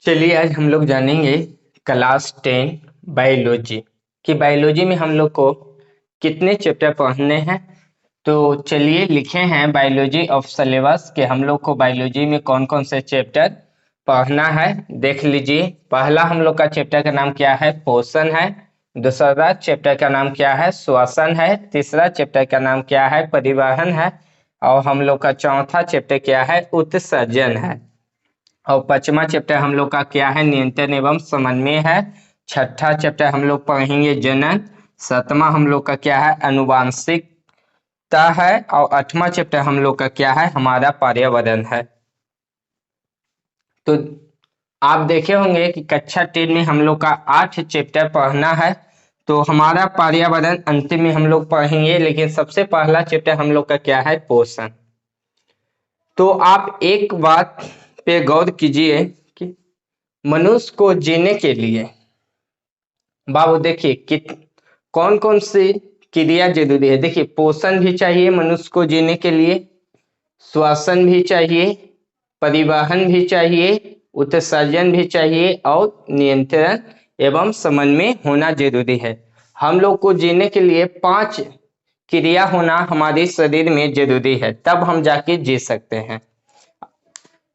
चलिए आज हम लोग जानेंगे क्लास 10 बायोलॉजी कि बायोलॉजी में हम लोग को कितने चैप्टर पढ़ने हैं। तो चलिए लिखे हैं बायोलॉजी ऑफ सिलेबस कि हम लोग को बायोलॉजी में कौन कौन से चैप्टर पढ़ना है। देख लीजिए, पहला हम लोग का चैप्टर का नाम क्या है, पोषण है। दूसरा चैप्टर का नाम क्या है, श्वसन है। तीसरा चैप्टर का नाम क्या है, परिवहन है। और हम लोग का चौथा चैप्टर क्या है, उत्सर्जन है। और पांचवा चैप्टर हम लोग का क्या है, नियंत्रण एवं समन्वय है। छठा चैप्टर हम लोग पढ़ेंगे जनन। सातवां हम लोग का क्या है, अनुवांशिकता है। और आठवां चैप्टर हम लोग का क्या है, हमारा पर्यावरण है। तो आप देखे होंगे कि कक्षा 10 में हम लोग का 8 चैप्टर पढ़ना है। तो हमारा पर्यावरण अंतिम में हम लोग पढ़ेंगे, लेकिन सबसे पहला चैप्टर हम लोग का क्या है, पोषण। तो आप एक बात पे गौर कीजिए कि मनुष्य को जीने के लिए बाबू देखिए कि कौन कौन सी क्रिया जरूरी है। देखिए, पोषण भी चाहिए मनुष्य को जीने के लिए, श्वसन भी चाहिए, परिवहन भी चाहिए, उत्सर्जन भी चाहिए और नियंत्रण एवं समन्वय होना जरूरी है। हम लोग को जीने के लिए 5 क्रिया होना हमारे शरीर में जरूरी है, तब हम जाके जी सकते हैं।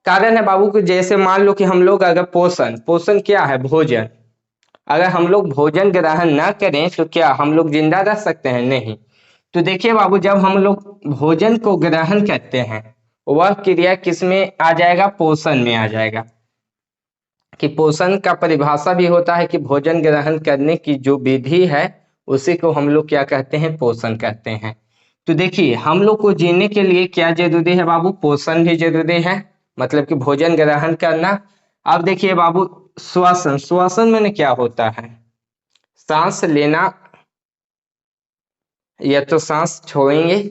कारण है बाबू कि जैसे मान लो कि हम लोग अगर पोषण पोषण क्या है, भोजन। अगर हम लोग भोजन ग्रहण ना करें तो क्या हम लोग जिंदा रह सकते हैं, नहीं। तो देखिए बाबू, जब हम लोग भोजन को ग्रहण करते हैं वह क्रिया किस में आ जाएगा, पोषण में आ जाएगा। कि पोषण का परिभाषा भी होता है कि भोजन ग्रहण करने की जो विधि है उसी को हम लोग क्या कहते हैं, पोषण कहते हैं। तो देखिए, हम लोग को जीने के लिए क्या जरूरी है बाबू, पोषण भी जरूरी है, मतलब कि भोजन ग्रहण करना। अब देखिए बाबू, श्वसन श्वसन में क्या होता है, सांस लेना या तो सांस छोड़ेंगे,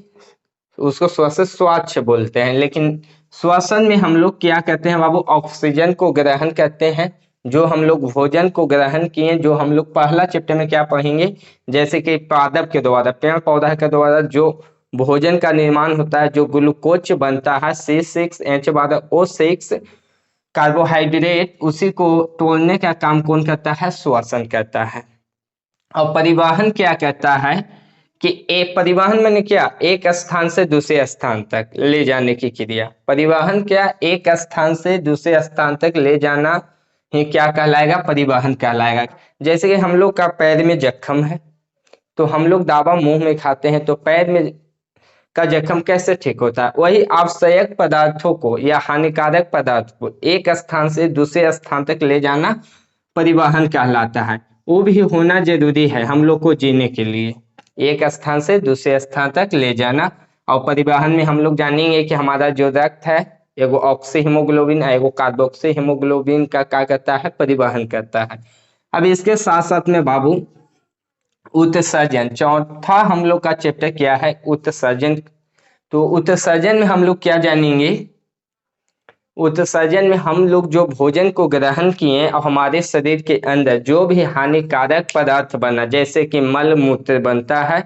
उसको श्वसन स्वच्छ बोलते हैं। लेकिन श्वसन में हम लोग क्या करते हैं बाबू, ऑक्सीजन को ग्रहण करते हैं। जो हम लोग भोजन को ग्रहण किए, जो हम लोग पहला चैप्टर में क्या पढ़ेंगे, जैसे कि पादप के द्वारा, पेड़ पौधा के द्वारा जो भोजन का निर्माण होता है, जो ग्लूकोज बनता है C6H12O6 कार्बोहाइड्रेट, उसी को तोड़ने का काम कौन करता है, श्वसन करता है। और परिवहन क्या कहता है कि परिवहन मैंने क्या, एक स्थान से दूसरे स्थान तक ले जाने की क्रिया। परिवहन क्या, एक स्थान से दूसरे स्थान तक ले जाना ही क्या कहलाएगा, परिवहन कहलाएगा। जैसे कि हम लोग का पैर में जख्म है तो हम लोग दवा मुंह में खाते हैं, तो पैर में का जख्म कैसे ठीक होता है, वही आवश्यक पदार्थों को या हानिकारक पदार्थ को एक स्थान से दूसरे स्थान तक ले जाना परिवहन कहलाता है। वो भी होना जरूरी है हम लोग को जीने के लिए, एक स्थान से दूसरे स्थान तक ले जाना। और परिवहन में हम लोग जानेंगे कि हमारा जो रक्त है, एगो ऑक्सी हीमोग्लोबिन एगो कार्बोक्सी हीमोग्लोबिन का क्या करता है, परिवहन करता है। अब इसके साथ साथ में बाबू उत्सर्जन, चौथा हम लोग का चैप्टर क्या है, उत्सर्जन। तो उत्सर्जन में हम लोग क्या जानेंगे, उत्सर्जन में हम लोग जो भोजन को ग्रहण किए और हमारे शरीर के अंदर जो भी हानिकारक पदार्थ बना, जैसे कि मल मूत्र बनता है,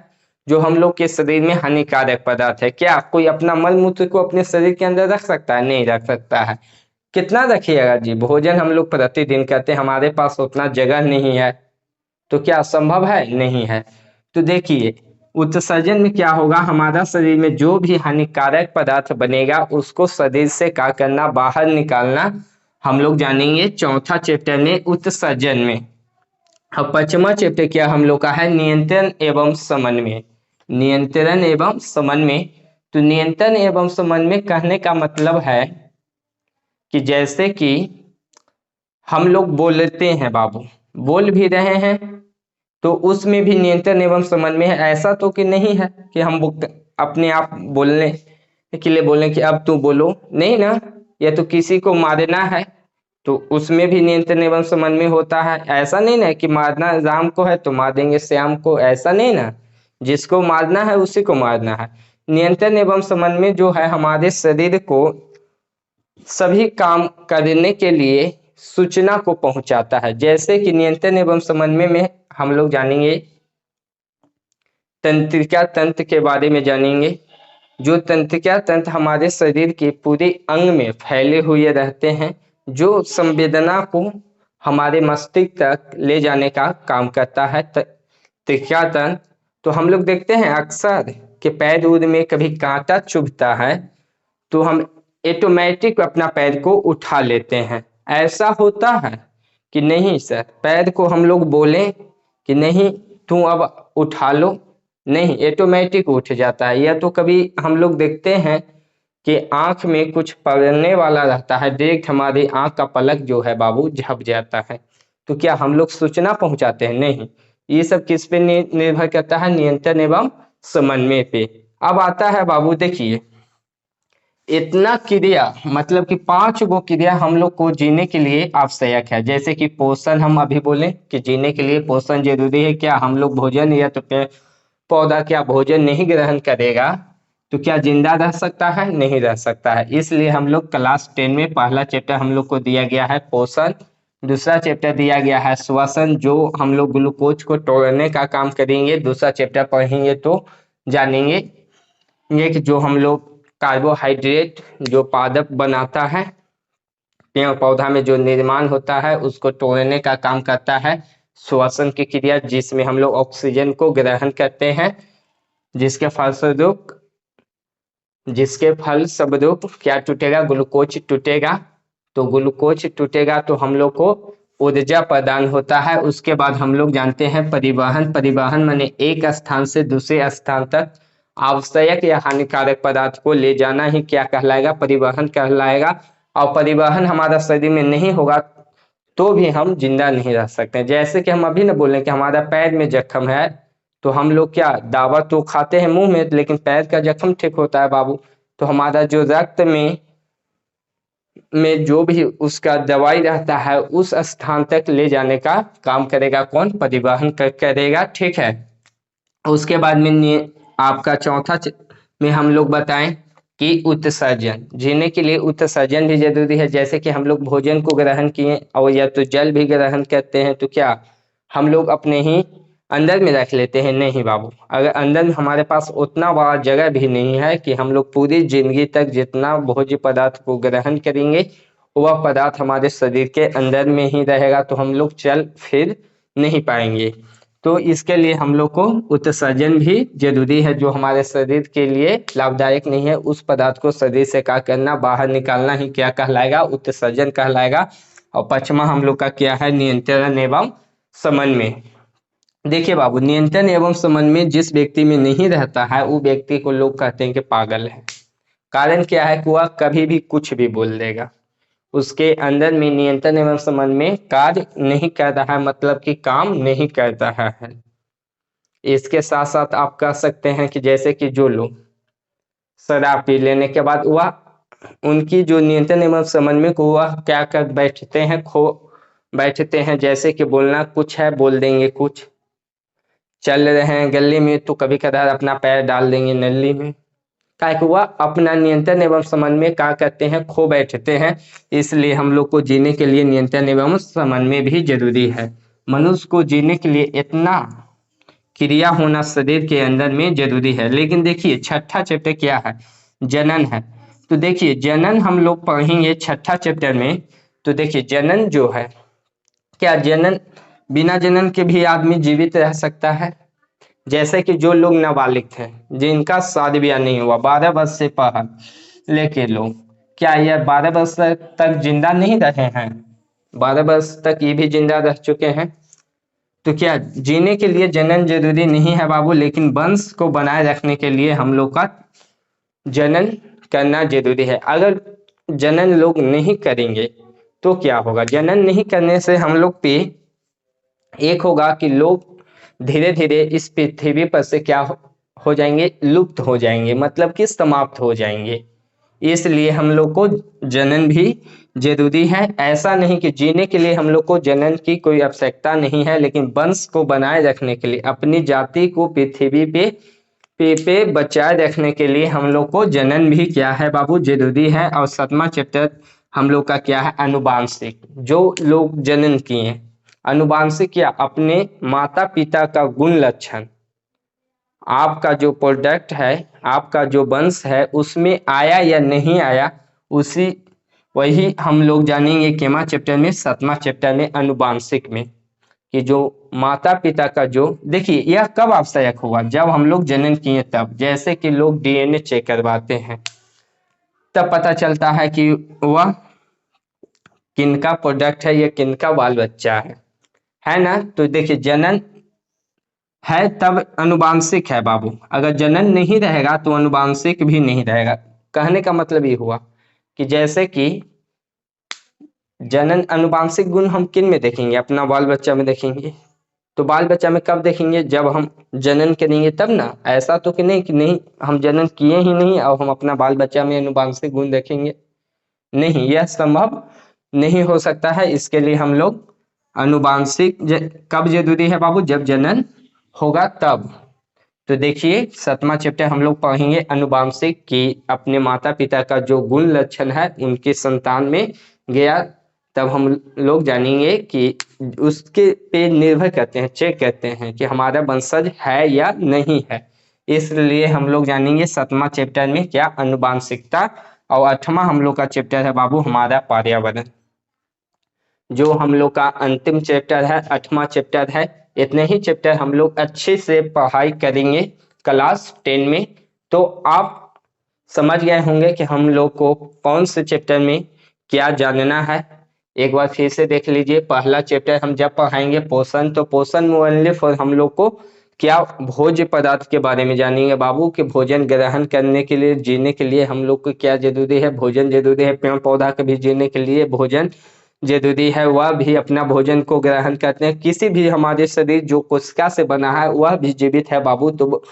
जो हम लोग के शरीर में हानिकारक पदार्थ है। क्या कोई अपना मल मूत्र को अपने शरीर के अंदर रख सकता है, नहीं रख सकता है। कितना रखिएगा जी, भोजन हम लोग प्रतिदिन करते हैं, हमारे पास उतना जगह नहीं है, तो क्या संभव है, नहीं है। तो देखिए, उत्सर्जन में क्या होगा, हमारा शरीर में जो भी हानिकारक पदार्थ बनेगा उसको शरीर से क्या करना, बाहर निकालना हम लोग जानेंगे चौथा चैप्टर में, उत्सर्जन में। अब पांचवा चैप्टर क्या हम लोग का है, नियंत्रण एवं समन्वय। नियंत्रण एवं समन्वय, तो नियंत्रण एवं समन्वय कहने का मतलब है कि जैसे कि हम लोग बोलते हैं बाबू, बोल भी रहे हैं तो उसमें भी नियंत्रण एवं समन्वय है। ऐसा तो कि नहीं है कि हम अपने आप बोलने के लिए बोलें कि अब तू बोलो, नहीं ना। या तो किसी को मारना है तो उसमें भी नियंत्रण एवं समन्वय होता है। ऐसा नहीं ना कि मारना राम को है तो मार देंगे श्याम को, ऐसा नहीं ना। जिसको मारना है उसी को मारना है। नियंत्रण एवं समन्वय जो है हमारे शरीर को सभी काम करने के लिए सूचना को पहुंचाता है। जैसे कि नियंत्रण एवं समन्वय में हम लोग जानेंगे तंत्रिका तंत्र के बारे में जानेंगे। जो तंत्रिका तंत्र हमारे शरीर के पूरे अंग में फैले हुए रहते हैं, जो संवेदना को हमारे मस्तिष्क तक ले जाने का काम करता है। त्वचा तंत्र, तो हम लोग देखते हैं अक्सर कि पैर ऊर में कभी कांटा चुभता है तो हम ऑटोमेटिक अपना पैर को उठा लेते हैं। ऐसा होता है कि नहीं सर, पैर को हम लोग बोलें कि नहीं तू अब उठा लो, नहीं, ऑटोमेटिक उठ जाता है। या तो कभी हम लोग देखते हैं कि आंख में कुछ पड़ने वाला रहता है, देख हमारी आंख का पलक जो है बाबू झप जाता है, तो क्या हम लोग सूचना पहुंचाते हैं? नहीं। ये सब किस पे निर्भर करता है? नियंत्रण एवं समन्वय पे। अब आता है बाबू, देखिए इतना क्रिया मतलब कि 5 गो क्रिया हम लोग को जीने के लिए आवश्यक है। जैसे कि पोषण, हम अभी बोले कि जीने के लिए पोषण जरूरी है। क्या हम लोग भोजन या तो पौधा क्या भोजन नहीं ग्रहण करेगा तो क्या जिंदा रह सकता है? नहीं रह सकता है। इसलिए हम लोग क्लास 10 में पहला चैप्टर हम लोग को दिया गया है पोषण, दूसरा चैप्टर दिया गया है श्वसन, जो हम लोग ग्लूकोज को तोड़ने का काम करेंगे। दूसरा चैप्टर पढ़ेंगे तो जानेंगे ये कि जो हम लोग कार्बोहाइड्रेट जो पादप बनाता है, पेड़ पौधा में जो निर्माण होता है उसको तोड़ने का काम करता है श्वसन की क्रिया, जिसमें हम लोग ऑक्सीजन को ग्रहण करते हैं, जिसके फलस्वरूप क्या टूटेगा? ग्लूकोज टूटेगा। तो ग्लूकोज टूटेगा तो हम लोग को ऊर्जा प्रदान होता है। उसके बाद हम लोग जानते हैं परिवहन। परिवहन माने एक स्थान से दूसरे स्थान तक आवश्यक या हानिकारक पदार्थ को ले जाना ही क्या कहलाएगा? परिवहन कहलाएगा। और परिवहन हमारा शरीर में नहीं होगा तो भी हम जिंदा नहीं रह सकते। जैसे कि हम अभी न बोले कि हमारा पैर में जख्म है तो हम लोग क्या दवा तो खाते हैं मुंह में, लेकिन पैर का जख्म ठीक होता है बाबू। तो हमारा जो रक्त में जो भी उसका दवाई रहता है उस स्थान तक ले जाने का काम करेगा कौन? परिवहन करेगा। ठीक है। उसके बाद में आपका चौथा में हम लोग बताएं कि उत्सर्जन। जीने के लिए उत्सर्जन भी जरूरी है। जैसे कि हम लोग भोजन को ग्रहण किए और या तो जल भी ग्रहण करते हैं तो क्या हम लोग अपने ही अंदर में रख लेते हैं? नहीं बाबू। अगर अंदर में हमारे पास उतना बड़ा जगह भी नहीं है कि हम लोग पूरी जिंदगी तक जितना भोज्य पदार्थ को ग्रहण करेंगे वह पदार्थ हमारे शरीर के अंदर में ही रहेगा, तो हम लोग चल फिर नहीं पाएंगे। तो इसके लिए हम लोग को उत्सर्जन भी जरूरी है। जो हमारे शरीर के लिए लाभदायक नहीं है उस पदार्थ को शरीर से क्या करना? बाहर निकालना ही क्या कहलाएगा? उत्सर्जन कहलाएगा। और पचमा हम लोग का क्या है? नियंत्रण एवं समन्वय। देखिए बाबू, नियंत्रण एवं समन्वय जिस व्यक्ति में नहीं रहता है वो व्यक्ति को लोग कहते हैं कि पागल है। कारण क्या है कि वह कभी भी कुछ भी बोल देगा। उसके अंदर में नियंत्रण एवं समन्वय कार्य नहीं कर रहा है, मतलब कि काम नहीं कर रहा है। इसके साथ साथ आप कह सकते हैं कि जैसे कि जो लोग शराब पी लेने के बाद वह उनकी जो नियंत्रण एवं समन्वय को वह क्या कर बैठते हैं? खो बैठते हैं। जैसे कि बोलना कुछ है बोल देंगे कुछ, चल रहे हैं गली में तो कभी कदार अपना पैर डाल देंगे नली में। क्या कि वह अपना नियंत्रण एवं समन्वय क्या करते हैं? खो बैठते हैं। इसलिए हम लोग को जीने के लिए नियंत्रण एवं समन्वय भी जरूरी है। मनुष्य को जीने के लिए इतना क्रिया होना शरीर के अंदर में जरूरी है। लेकिन देखिए छठा चैप्टर क्या है? जनन है। तो देखिए जनन हम लोग पढ़ेंगे छठा चैप्टर में। तो देखिए जनन जो है, क्या जनन बिना जनन के भी आदमी जीवित रह सकता है? जैसे कि जो लोग नाबालिग थे जिनका शादी ब्याह नहीं हुआ 12 वर्ष से पढ़ा लेके लोग, क्या यह 12 वर्ष तक जिंदा नहीं रहे हैं? 12 वर्ष तक ये भी जिंदा रह चुके हैं। तो क्या जीने के लिए जनन जरूरी नहीं है बाबू? लेकिन वंश को बनाए रखने के लिए हम लोग का जनन करना जरूरी है। अगर जनन लोग नहीं करेंगे तो क्या होगा? जनन नहीं करने से हम लोग पे एक होगा कि लोग धीरे धीरे इस पृथ्वी पर से क्या हो जाएंगे? लुप्त हो जाएंगे, मतलब कि समाप्त हो जाएंगे। इसलिए हम लोग को जनन भी जरूरी है। ऐसा नहीं कि जीने के लिए हम लोग को जनन की कोई आवश्यकता नहीं है, लेकिन वंश को बनाए रखने के लिए अपनी जाति को पृथ्वी पे बचाए रखने के लिए हम लोग को जनन भी क्या है बाबू? जरूरी है। और 7वां चैप्टर हम लोग का क्या है? अनुवांशिक। जो लोग जनन किए, अनुवांशिक क्या? अपने माता पिता का गुण लक्षण आपका जो प्रोडक्ट है, आपका जो वंश है उसमें आया या नहीं आया, उसी वही हम लोग जानेंगे केमा चैप्टर में, 7वां चैप्टर में अनुवांशिक में, कि जो माता पिता का जो, देखिए यह कब आवश्यक हुआ, जब हम लोग जनन किए तब। जैसे कि लोग डीएनए चेक करवाते हैं तब पता चलता है कि वह किनका प्रोडक्ट है या किनका बाल बच्चा है ना। तो देखिए जनन है तब अनुवांशिक है बाबू, अगर जनन नहीं रहेगा तो अनुवांशिक भी नहीं रहेगा। कहने का मतलब ये हुआ कि जैसे कि जनन अनुवांशिक गुण हम किन में देखेंगे, अपना बाल बच्चा में देखेंगे। तो बाल बच्चा में कब देखेंगे, जब हम जनन करेंगे तब ना। ऐसा तो कि नहीं हम जनन किए ही नहीं और हम अपना बाल बच्चा में अनुवांशिक गुण देखेंगे, नहीं, यह संभव नहीं हो सकता है। इसके लिए हम लोग अनुवांशिक कब जरूरी है बाबू, जब जनन होगा तब। तो देखिए 7वां चैप्टर हम लोग पढ़ेंगे अनुवांशिक की, अपने माता पिता का जो गुण लक्षण है उनके संतान में गया, तब हम लोग जानेंगे कि उसके पे निर्भर करते हैं, चेक करते हैं कि हमारा वंशज है या नहीं है। इसलिए हम लोग जानेंगे 7वां चैप्टर में क्या, अनुवांशिकता। और 8वां हम लोग का चैप्टर है बाबू हमारा पर्यावरण, जो हम लोग का अंतिम चैप्टर है, 8वां चैप्टर है। इतने ही चैप्टर हम लोग अच्छे से पढ़ाई करेंगे क्लास 10 में, तो आप समझ गए होंगे कि हम लोग को कौन से चैप्टर में क्या जानना है। एक बार फिर से देख लीजिए, पहला चैप्टर हम जब पढ़ाएंगे पोषण, तो पोषण में ओनली फॉर हम लोग को क्या, भोज्य पदार्थ के बारे में जानेंगे बाबू, कि भोजन ग्रहण करने के लिए, जीने के लिए हम लोग को क्या जरूरी है, भोजन जरूरी है। पेड़ पौधा के भी जीने के लिए भोजन जरूरी है, वह भी अपना भोजन को ग्रहण करते हैं। किसी भी हमारे शरीर जो कोशिका से बना है वह भी जीवित है बाबू, तो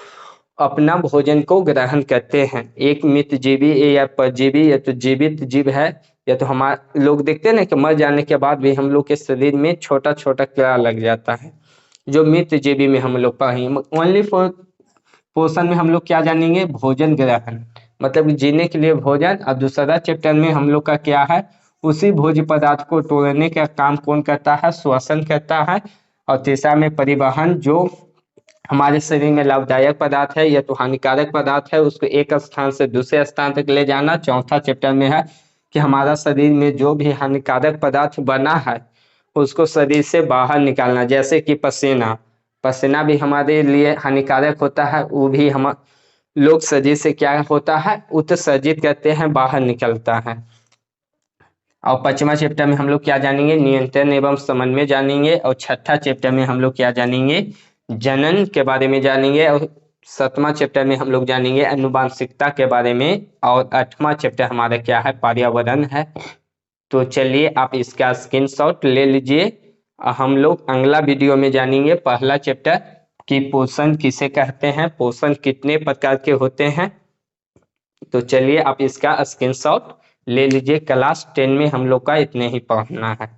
अपना भोजन को ग्रहण करते हैं। एक मृत जीवी या परजीवी या तो जीवित जीव है, या तो हमारे लोग देखते हैं ना कि मर जाने के बाद भी हम लोग के शरीर में छोटा छोटा कीड़ा लग जाता है, जो मृत जीवी में हम लोग पढ़ेंगे। ओनली फॉर पोषण में हम लोग क्या जानेंगे, भोजन ग्रहण, मतलब जीने के लिए भोजन। और दूसरा चैप्टर में हम लोग का क्या है, उसी भोज्य पदार्थ को तोड़ने का काम कौन करता है, श्वसन करता है। और तीसरा में परिवहन, जो हमारे शरीर में लाभदायक पदार्थ है या तो हानिकारक पदार्थ है, उसको एक स्थान से दूसरे स्थान तक ले जाना। चौथा चैप्टर में है कि हमारा शरीर में जो भी हानिकारक पदार्थ बना है उसको शरीर से बाहर निकालना, जैसे कि पसीना, पसीना भी हमारे लिए हानिकारक होता है, वो भी हम लोग शरीर से क्या होता है, उत्सर्जित करते हैं, बाहर निकलता है। और 5वां चैप्टर में हम लोग क्या जानेंगे, नियंत्रण एवं समन्वय जानेंगे। और 6ठा चैप्टर में हम लोग क्या जानेंगे, जनन के बारे में जानेंगे। और 7वां चैप्टर में हम लोग जानेंगे अनुवांशिकता के बारे में। और 8वां चैप्टर हमारा क्या है, पर्यावरण है। तो चलिए आप इसका स्क्रीनशॉट ले लीजिए। हम लोग अगला वीडियो में जानेंगे पहला चैप्टर कि पोषण किसे कहते हैं, पोषण कितने प्रकार के होते हैं। तो चलिए आप इसका स्क्रीनशॉट ले लीजिए। क्लास 10 में हम लोग का इतने ही पढ़ना है।